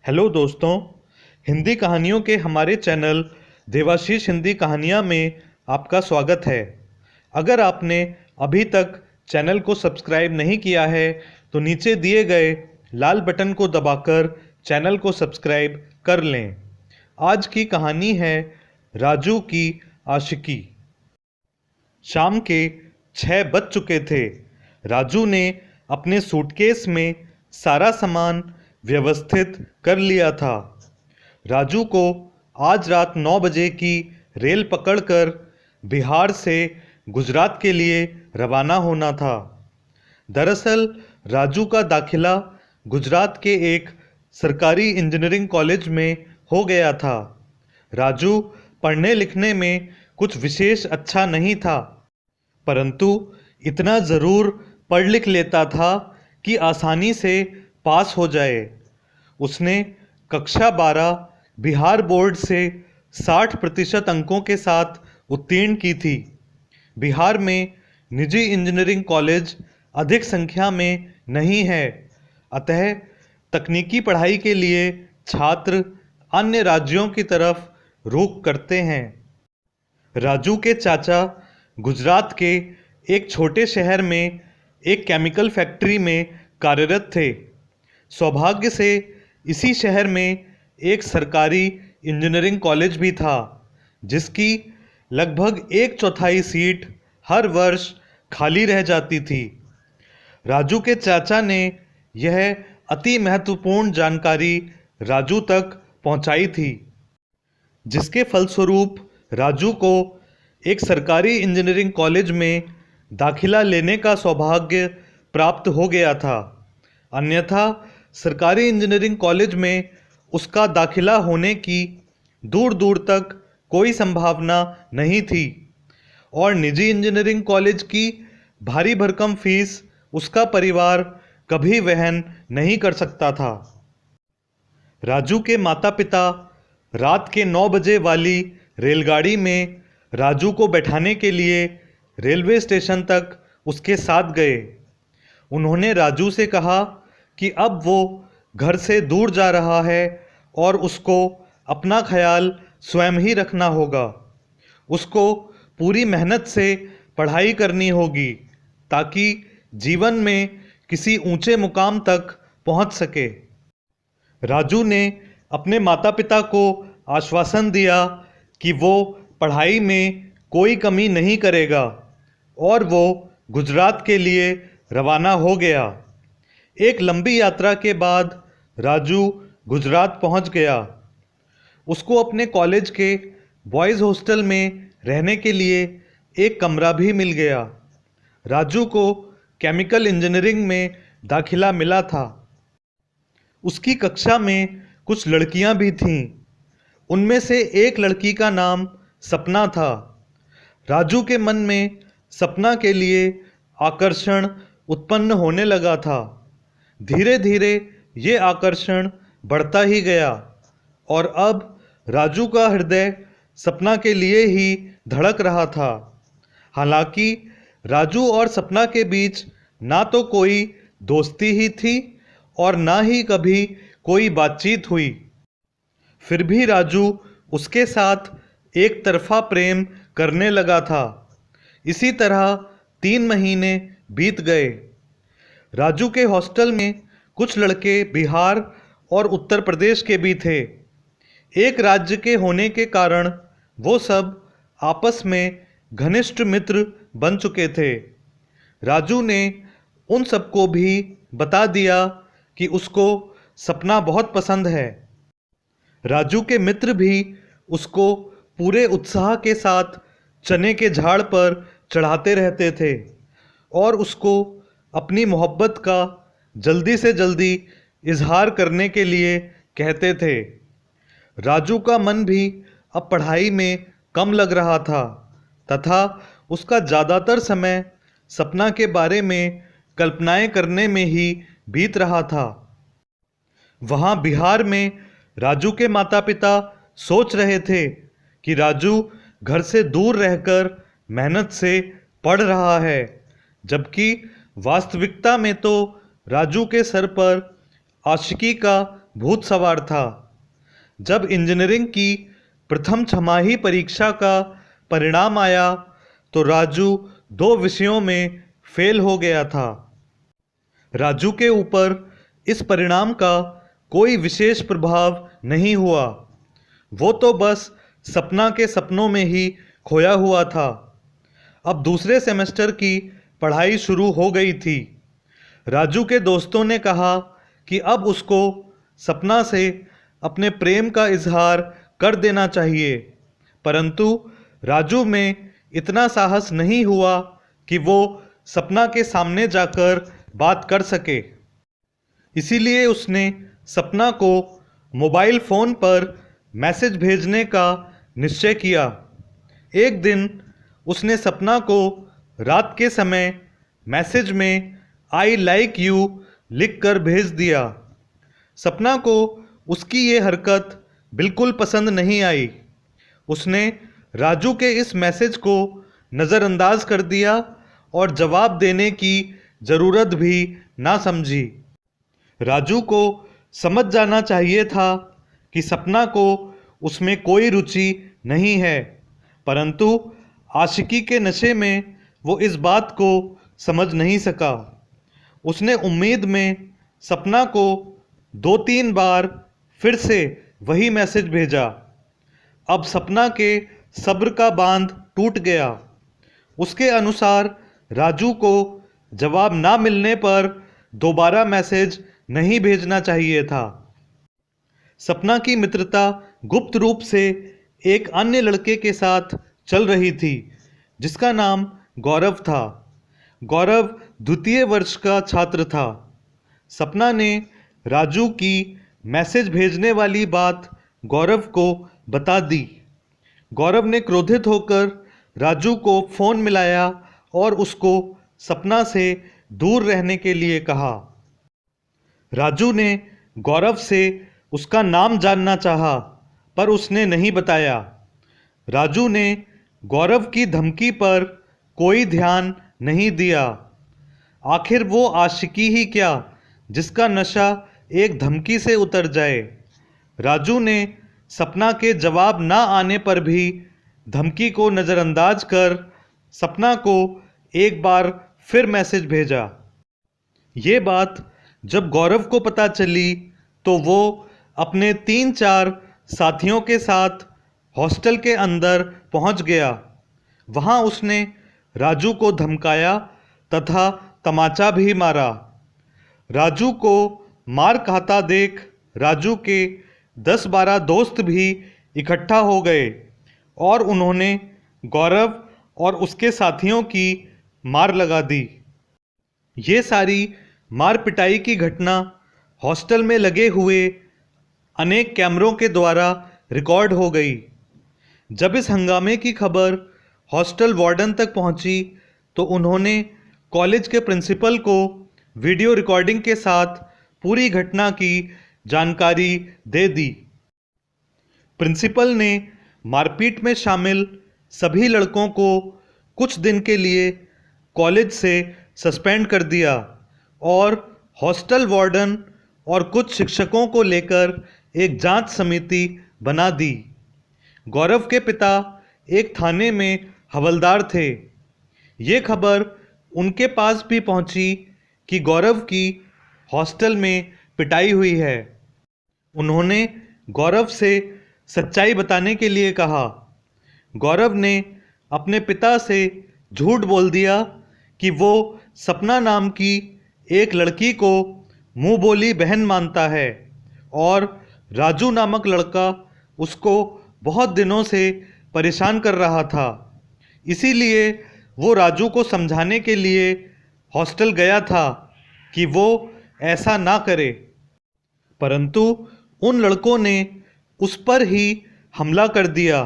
Hello दोस्तों, हिंदी कहानियों के हमारे चैनल देवाशीष हिंदी कहानियाँ में आपका स्वागत है। अगर आपने अभी तक चैनल को सब्सक्राइब नहीं किया है तो नीचे दिए गए लाल बटन को दबाकर चैनल को सब्सक्राइब कर लें। आज की कहानी है राजू की आशिकी। शाम के 6 बज चुके थे। राजू ने अपने सूटकेस में सारा सामान व्यवस्थित कर लिया था। राजू को आज रात 9 बजे की रेल पकड़कर बिहार से गुजरात के लिए रवाना होना था। दरअसल राजू का दाखिला गुजरात के एक सरकारी इंजीनियरिंग कॉलेज में हो गया था। राजू पढ़ने लिखने में कुछ विशेष अच्छा नहीं था, परंतु इतना ज़रूर पढ़ लिख लेता था कि आसानी से पास हो जाए। उसने कक्षा 12 बिहार बोर्ड से 60% अंकों के साथ उत्तीर्ण की थी। बिहार में निजी इंजीनियरिंग कॉलेज अधिक संख्या में नहीं है, अतः तकनीकी पढ़ाई के लिए छात्र अन्य राज्यों की तरफ रुख करते हैं। राजू के चाचा गुजरात के एक छोटे शहर में एक केमिकल फैक्ट्री में कार्यरत थे। सौभाग्य से इसी शहर में एक सरकारी इंजीनियरिंग कॉलेज भी था, जिसकी लगभग 1/4 सीट हर वर्ष खाली रह जाती थी। राजू के चाचा ने यह अति महत्वपूर्ण जानकारी राजू तक पहुंचाई थी, जिसके फलस्वरूप राजू को एक सरकारी इंजीनियरिंग कॉलेज में दाखिला लेने का सौभाग्य प्राप्त हो गया था। अन्यथा सरकारी इंजीनियरिंग कॉलेज में उसका दाखिला होने की दूर दूर तक कोई संभावना नहीं थी और निजी इंजीनियरिंग कॉलेज की भारी भरकम फीस उसका परिवार कभी वहन नहीं कर सकता था। राजू के माता पिता रात के 9 बजे वाली रेलगाड़ी में राजू को बैठाने के लिए रेलवे स्टेशन तक उसके साथ गए। उन्होंने राजू से कहा कि अब वो घर से दूर जा रहा है और उसको अपना ख्याल स्वयं ही रखना होगा। उसको पूरी मेहनत से पढ़ाई करनी होगी ताकि जीवन में किसी ऊंचे मुकाम तक पहुंच सके। राजू ने अपने माता पिता को आश्वासन दिया कि वो पढ़ाई में कोई कमी नहीं करेगा और वो गुजरात के लिए रवाना हो गया। एक लंबी यात्रा के बाद राजू गुजरात पहुंच गया। उसको अपने कॉलेज के बॉयज़ हॉस्टल में रहने के लिए एक कमरा भी मिल गया। राजू को केमिकल इंजीनियरिंग में दाखिला मिला था। उसकी कक्षा में कुछ लड़कियां भी थीं। उनमें से एक लड़की का नाम सपना था। राजू के मन में सपना के लिए आकर्षण उत्पन्न होने लगा था। धीरे धीरे ये आकर्षण बढ़ता ही गया और अब राजू का हृदय सपना के लिए ही धड़क रहा था। हालांकि राजू और सपना के बीच ना तो कोई दोस्ती ही थी और ना ही कभी कोई बातचीत हुई। फिर भी राजू उसके साथ एक तरफा प्रेम करने लगा था। इसी तरह 3 महीने बीत गए। राजू के हॉस्टल में कुछ लड़के बिहार और उत्तर प्रदेश के भी थे। एक राज्य के होने के कारण वो सब आपस में घनिष्ठ मित्र बन चुके थे। राजू ने उन सबको भी बता दिया कि उसको सपना बहुत पसंद है। राजू के मित्र भी उसको पूरे उत्साह के साथ चने के झाड़ पर चढ़ाते रहते थे और उसको अपनी मोहब्बत का जल्दी से जल्दी इजहार करने के लिए कहते थे। राजू का मन भी अब पढ़ाई में कम लग रहा था तथा उसका ज़्यादातर समय सपना के बारे में कल्पनाएं करने में ही बीत रहा था। वहाँ बिहार में राजू के माता पिता सोच रहे थे कि राजू घर से दूर रहकर मेहनत से पढ़ रहा है, जबकि वास्तविकता में तो राजू के सर पर आशिकी का भूत सवार था। जब इंजीनियरिंग की प्रथम छमाही परीक्षा का परिणाम आया तो राजू 2 विषयों में फेल हो गया था। राजू के ऊपर इस परिणाम का कोई विशेष प्रभाव नहीं हुआ। वो तो बस सपना के सपनों में ही खोया हुआ था। अब दूसरे सेमेस्टर की पढ़ाई शुरू हो गई थी। राजू के दोस्तों ने कहा कि अब उसको सपना से अपने प्रेम का इजहार कर देना चाहिए, परंतु राजू में इतना साहस नहीं हुआ कि वो सपना के सामने जाकर बात कर सके। इसीलिए उसने सपना को मोबाइल फ़ोन पर मैसेज भेजने का निश्चय किया। एक दिन उसने सपना को रात के समय मैसेज में आई लाइक यू लिख कर भेज दिया। सपना को उसकी ये हरकत बिल्कुल पसंद नहीं आई। उसने राजू के इस मैसेज को नज़रअंदाज कर दिया और जवाब देने की ज़रूरत भी ना समझी। राजू को समझ जाना चाहिए था कि सपना को उसमें कोई रुचि नहीं है, परंतु आशिकी के नशे में वो इस बात को समझ नहीं सका। उसने उम्मीद में सपना को 2-3 बार फिर से वही मैसेज भेजा। अब सपना के सब्र का बांध टूट गया। उसके अनुसार राजू को जवाब ना मिलने पर दोबारा मैसेज नहीं भेजना चाहिए था। सपना की मित्रता गुप्त रूप से एक अन्य लड़के के साथ चल रही थी जिसका नाम गौरव था। गौरव द्वितीय वर्ष का छात्र था। सपना ने राजू की मैसेज भेजने वाली बात गौरव को बता दी। गौरव ने क्रोधित होकर राजू को फ़ोन मिलाया और उसको सपना से दूर रहने के लिए कहा। राजू ने गौरव से उसका नाम जानना चाहा, पर उसने नहीं बताया। राजू ने गौरव की धमकी पर कोई ध्यान नहीं दिया। आखिर वो आशिकी ही क्या जिसका नशा एक धमकी से उतर जाए। राजू ने सपना के जवाब ना आने पर भी धमकी को नज़रअंदाज कर सपना को एक बार फिर मैसेज भेजा। ये बात जब गौरव को पता चली तो वो अपने 3-4 साथियों के साथ हॉस्टल के अंदर पहुंच गया। वहां उसने राजू को धमकाया तथा तमाचा भी मारा। राजू को मार खाता देख राजू के 10-12 दोस्त भी इकट्ठा हो गए और उन्होंने गौरव और उसके साथियों की मार लगा दी। ये सारी मार पिटाई की घटना हॉस्टल में लगे हुए अनेक कैमरों के द्वारा रिकॉर्ड हो गई। जब इस हंगामे की खबर हॉस्टल वार्डन तक पहुंची तो उन्होंने कॉलेज के प्रिंसिपल को वीडियो रिकॉर्डिंग के साथ पूरी घटना की जानकारी दे दी। प्रिंसिपल ने मारपीट में शामिल सभी लड़कों को कुछ दिन के लिए कॉलेज से सस्पेंड कर दिया और हॉस्टल वार्डन और कुछ शिक्षकों को लेकर एक जांच समिति बना दी। गौरव के पिता एक थाने में हवलदार थे। ये खबर उनके पास भी पहुंची कि गौरव की हॉस्टल में पिटाई हुई है। उन्होंने गौरव से सच्चाई बताने के लिए कहा। गौरव ने अपने पिता से झूठ बोल दिया कि वो सपना नाम की एक लड़की को मुंह बोली बहन मानता है और राजू नामक लड़का उसको बहुत दिनों से परेशान कर रहा था। इसीलिए वो राजू को समझाने के लिए हॉस्टल गया था कि वो ऐसा ना करे, परंतु उन लड़कों ने उस पर ही हमला कर दिया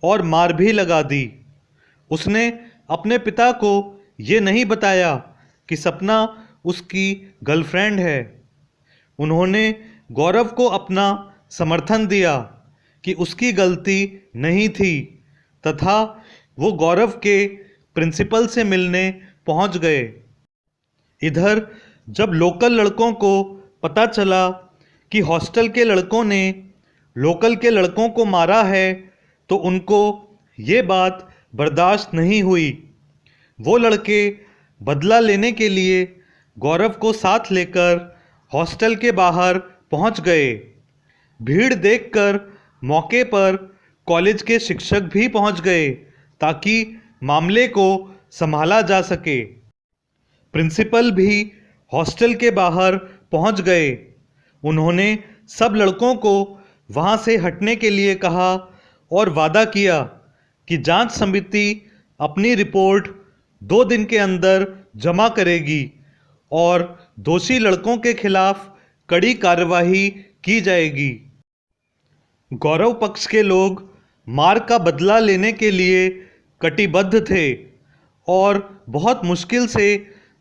और मार भी लगा दी। उसने अपने पिता को ये नहीं बताया कि सपना उसकी गर्लफ्रेंड है। उन्होंने गौरव को अपना समर्थन दिया कि उसकी गलती नहीं थी तथा वो गौरव के प्रिंसिपल से मिलने पहुंच गए। इधर जब लोकल लड़कों को पता चला कि हॉस्टल के लड़कों ने लोकल के लड़कों को मारा है, तो उनको ये बात बर्दाश्त नहीं हुई। वो लड़के बदला लेने के लिए गौरव को साथ लेकर हॉस्टल के बाहर पहुंच गए। भीड़ देखकर मौके पर कॉलेज के शिक्षक भी पहुंच गए ताकि मामले को संभाला जा सके। प्रिंसिपल भी हॉस्टल के बाहर पहुंच गए। उन्होंने सब लड़कों को वहां से हटने के लिए कहा और वादा किया कि जांच समिति अपनी रिपोर्ट 2 दिन के अंदर जमा करेगी और दोषी लड़कों के खिलाफ कड़ी कार्रवाई की जाएगी। गौरव पक्ष के लोग मार का बदला लेने के लिए कटिबद्ध थे और बहुत मुश्किल से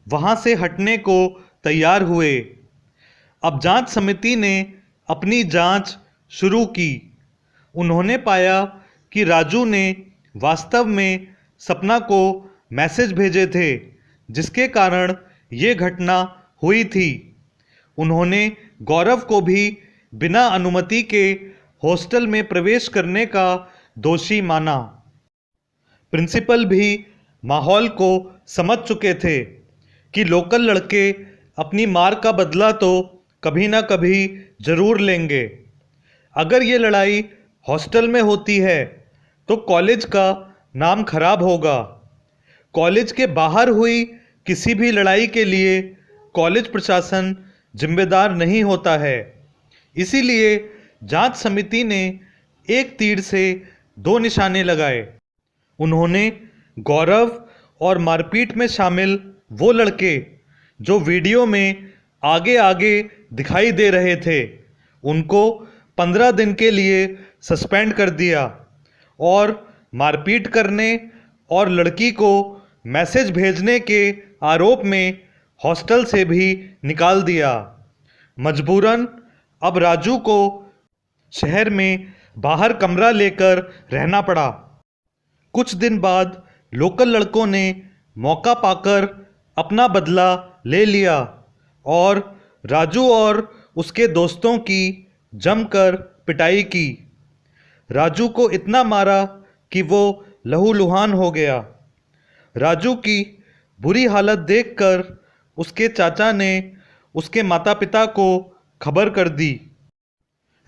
वहां से हटने को तैयार हुए। अब जांच समिति ने अपनी जांच शुरू की। उन्होंने पाया कि राजू ने वास्तव में सपना को मैसेज भेजे थे, जिसके कारण ये घटना हुई थी। उन्होंने गौरव को भी बिना अनुमति के हॉस्टल में प्रवेश करने का दोषी माना। प्रिंसिपल भी माहौल को समझ चुके थे कि लोकल लड़के अपनी मार का बदला तो कभी ना कभी जरूर लेंगे। अगर ये लड़ाई हॉस्टल में होती है तो कॉलेज का नाम खराब होगा। कॉलेज के बाहर हुई किसी भी लड़ाई के लिए कॉलेज प्रशासन जिम्मेदार नहीं होता है। इसीलिए जांच समिति ने एक तीर से 2 निशाने लगाए। उन्होंने गौरव और मारपीट में शामिल वो लड़के जो वीडियो में आगे आगे दिखाई दे रहे थे, उनको 15 दिन के लिए सस्पेंड कर दिया और मारपीट करने और लड़की को मैसेज भेजने के आरोप में हॉस्टल से भी निकाल दिया। मजबूरन अब राजू को शहर में बाहर कमरा लेकर रहना पड़ा। कुछ दिन बाद लोकल लड़कों ने मौका पाकर अपना बदला ले लिया और राजू और उसके दोस्तों की जमकर पिटाई की। राजू को इतना मारा कि वो लहूलुहान हो गया। राजू की बुरी हालत देखकर उसके चाचा ने उसके माता पिता को खबर कर दी।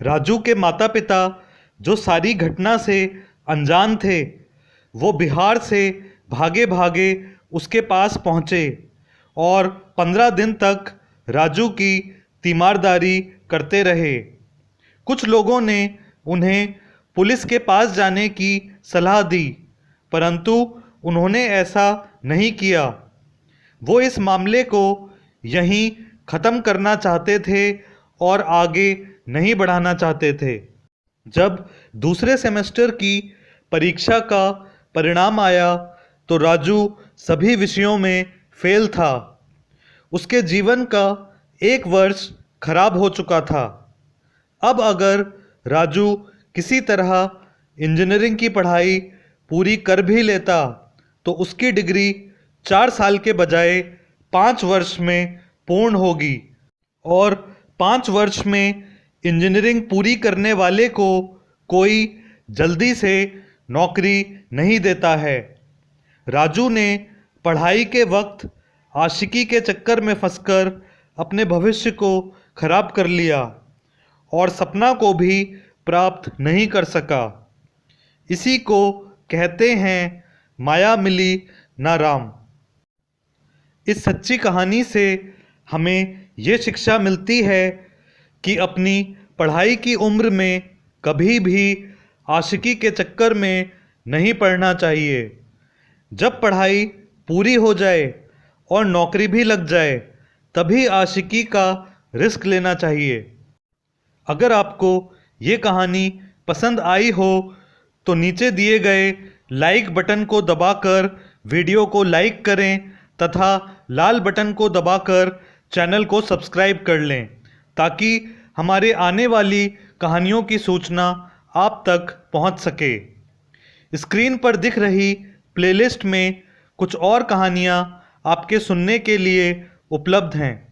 राजू के माता पिता, जो सारी घटना से अनजान थे, वो बिहार से भागे भागे उसके पास पहुँचे और 15 दिन तक राजू की तीमारदारी करते रहे। कुछ लोगों ने उन्हें पुलिस के पास जाने की सलाह दी, परंतु उन्होंने ऐसा नहीं किया। वो इस मामले को यहीं ख़त्म करना चाहते थे और आगे नहीं बढ़ाना चाहते थे। जब दूसरे सेमेस्टर की परीक्षा का परिणाम आया तो राजू सभी विषयों में फेल था। उसके जीवन का 1 वर्ष खराब हो चुका था। अब अगर राजू किसी तरह इंजीनियरिंग की पढ़ाई पूरी कर भी लेता तो उसकी डिग्री 4 साल के बजाय 5 वर्ष में पूर्ण होगी और 5 वर्ष में इंजीनियरिंग पूरी करने वाले को कोई जल्दी से नौकरी नहीं देता है। राजू ने पढ़ाई के वक्त आशिकी के चक्कर में फंसकर अपने भविष्य को खराब कर लिया और सपना को भी प्राप्त नहीं कर सका। इसी को कहते हैं माया मिली ना राम। इस सच्ची कहानी से हमें ये शिक्षा मिलती है कि अपनी पढ़ाई की उम्र में कभी भी आशिकी के चक्कर में नहीं पड़ना चाहिए। जब पढ़ाई पूरी हो जाए और नौकरी भी लग जाए तभी आशिकी का रिस्क लेना चाहिए। अगर आपको ये कहानी पसंद आई हो तो नीचे दिए गए लाइक बटन को दबाकर वीडियो को लाइक करें तथा लाल बटन को दबाकर चैनल को सब्सक्राइब कर लें ताकि हमारे आने वाली कहानियों की सूचना आप तक पहुंच सके। स्क्रीन पर दिख रही प्लेलिस्ट में कुछ और कहानियां आपके सुनने के लिए उपलब्ध हैं।